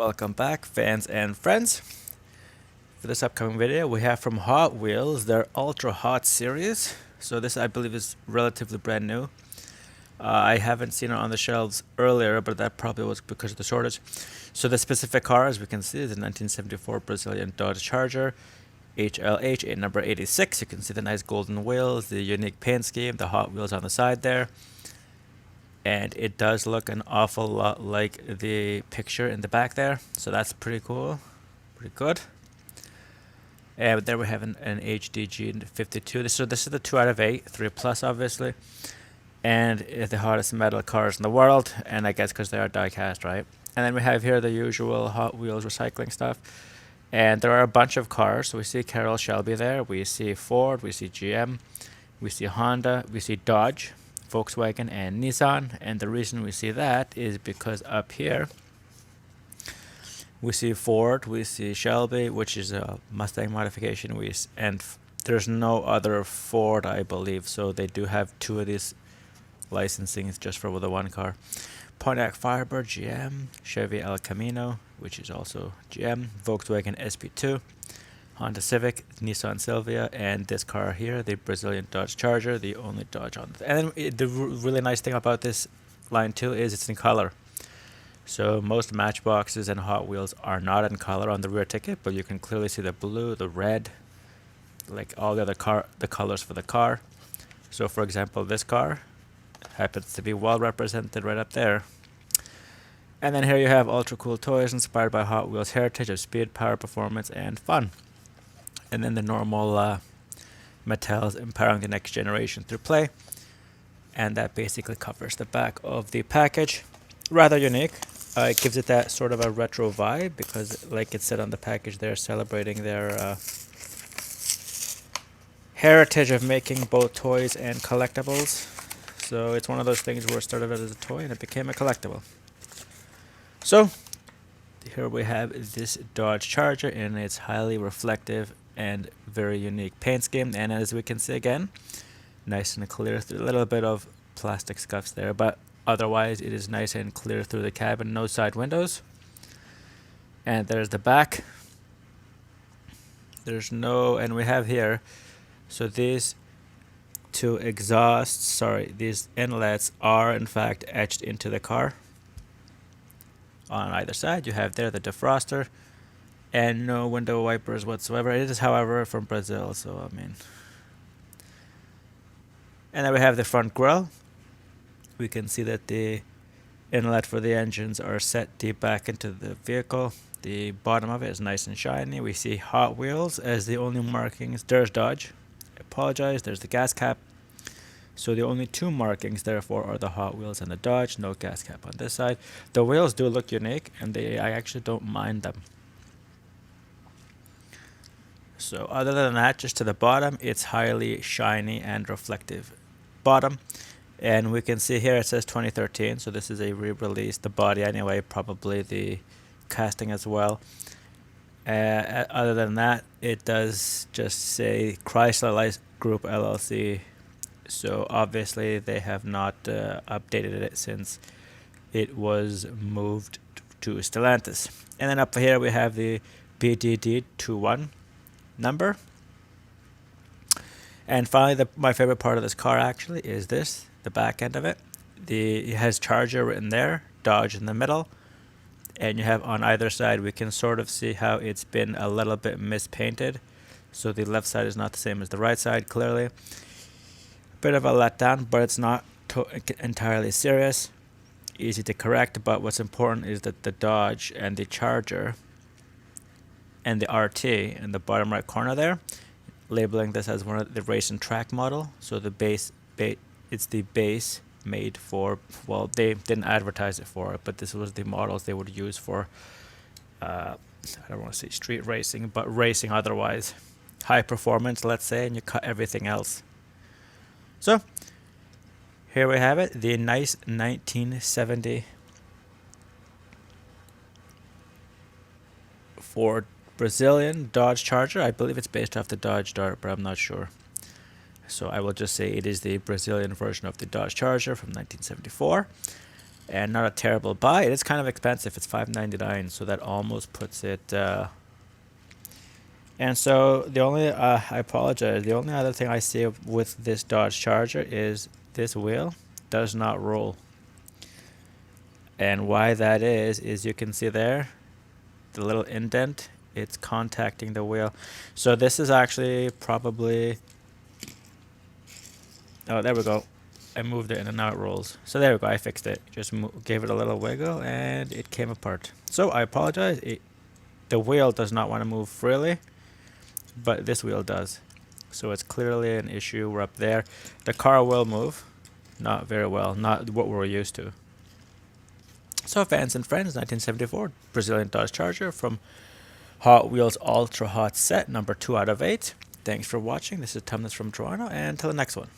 Welcome back, fans and friends. For this upcoming video, we have from Hot Wheels their Ultra Hot series. So this, I believe, is relatively brand new. I haven't seen it on the shelves earlier, but that probably was because of the shortage. So the specific car, as we can see, is the 1974 Brazilian Dodge Charger HLH number 86. You can see the nice golden wheels, the unique paint scheme, the Hot Wheels on the side there. And it does look an awful lot like the picture in the back there, so that's pretty cool, pretty good. And there we have an HDG 52. So this is the 2 out of 8, 3 plus obviously, and it's the hottest metal cars in the world, and I guess because they are die cast, right? And then we have here the usual Hot Wheels recycling stuff, and there are a bunch of cars. So we see Carroll Shelby there, we see Ford, we see GM, we see Honda, we see Dodge, Volkswagen and Nissan. And the reason we see that is because up here we see Ford, we see Shelby, which is a Mustang modification, and there's no other Ford, I believe, so they do have 2 of these licensings just for the one car. Pontiac Firebird, GM, Chevy El Camino, which is also GM, Volkswagen SP2, Honda Civic, Nissan Silvia, and this car here, the Brazilian Dodge Charger, the only Dodge on it. And then the really nice thing about this line too is it's in color. So most Matchboxes and Hot Wheels are not in color on the rear ticket, but you can clearly see the blue, the red, like all the other the colors for the car. So for example, this car happens to be well represented right up there. And then here you have ultra cool toys inspired by Hot Wheels heritage of speed, power, performance, and fun. And then the normal Mattel's empowering the next generation through play. And that basically covers the back of the package. Rather unique. It gives it that sort of a retro vibe because, like it said on the package, they're celebrating their heritage of making both toys and collectibles. So it's one of those things where it started out as a toy and it became a collectible. So here we have this Dodge Charger in its highly reflective and very unique paint scheme, and as we can see again, nice and clear through a little bit of plastic scuffs there, but otherwise it is nice and clear through the cabin, no side windows. And there's the back. And we have here, so these two these inlets are in fact etched into the car. On either side you have there the defroster, and no window wipers whatsoever. It is, however, from Brazil, so I mean. And then we have the front grille. We can see that the inlet for the engines are set deep back into the vehicle. The bottom of it is nice and shiny. We see Hot Wheels as the only markings. There's Dodge. I apologize. There's the gas cap. So the only 2 markings, therefore, are the Hot Wheels and the Dodge. No gas cap on this side. The wheels do look unique, and I actually don't mind them. So other than that, just to the bottom, it's highly shiny and reflective bottom. And we can see here it says 2013, so this is a re-release. The body anyway, probably the casting as well. Other than that, it does just say Chrysler Light Group LLC. So obviously they have not updated it since it was moved to Stellantis. And then up here we have the BDD21 number. And finally, my favorite part of this car actually is this, the back end of it. It has Charger written there, Dodge in the middle, and you have on either side, we can sort of see how it's been a little bit mispainted. So the left side is not the same as the right side, clearly. Bit of a letdown, but it's not entirely serious. Easy to correct, but what's important is that the Dodge and the Charger and the RT in the bottom right corner there, labeling this as one of the race and track model. So the it's the base made for, well, they didn't advertise it for it, but this was the models they would use for, I don't want to say street racing, but racing otherwise. High performance, let's say, and you cut everything else. So here we have it, the nice 1970 Ford Brazilian Dodge Charger. I believe it's based off the Dodge Dart, but I'm not sure. So I will just say it is the Brazilian version of the Dodge Charger from 1974. and not a terrible buy. It is kind of expensive. It's $599, so that almost puts it. And so the only I apologize. The only other thing I see with this Dodge Charger is this wheel does not roll. And why that is you can see there, the little indent. It's contacting the wheel. So this is actually probably. Oh, there we go. I moved it and now it rolls. So there we go. I fixed it. Just gave it a little wiggle and it came apart. So I apologize. The wheel does not want to move freely, but this wheel does. So it's clearly an issue. We're up there. The car will move. Not very well. Not what we're used to. So fans and friends, 1974 Brazilian Dodge Charger from Hot Wheels Ultra Hot Set, number 2 out of 8. Thanks for watching. This is Tumnus from Toronto, and until the next one.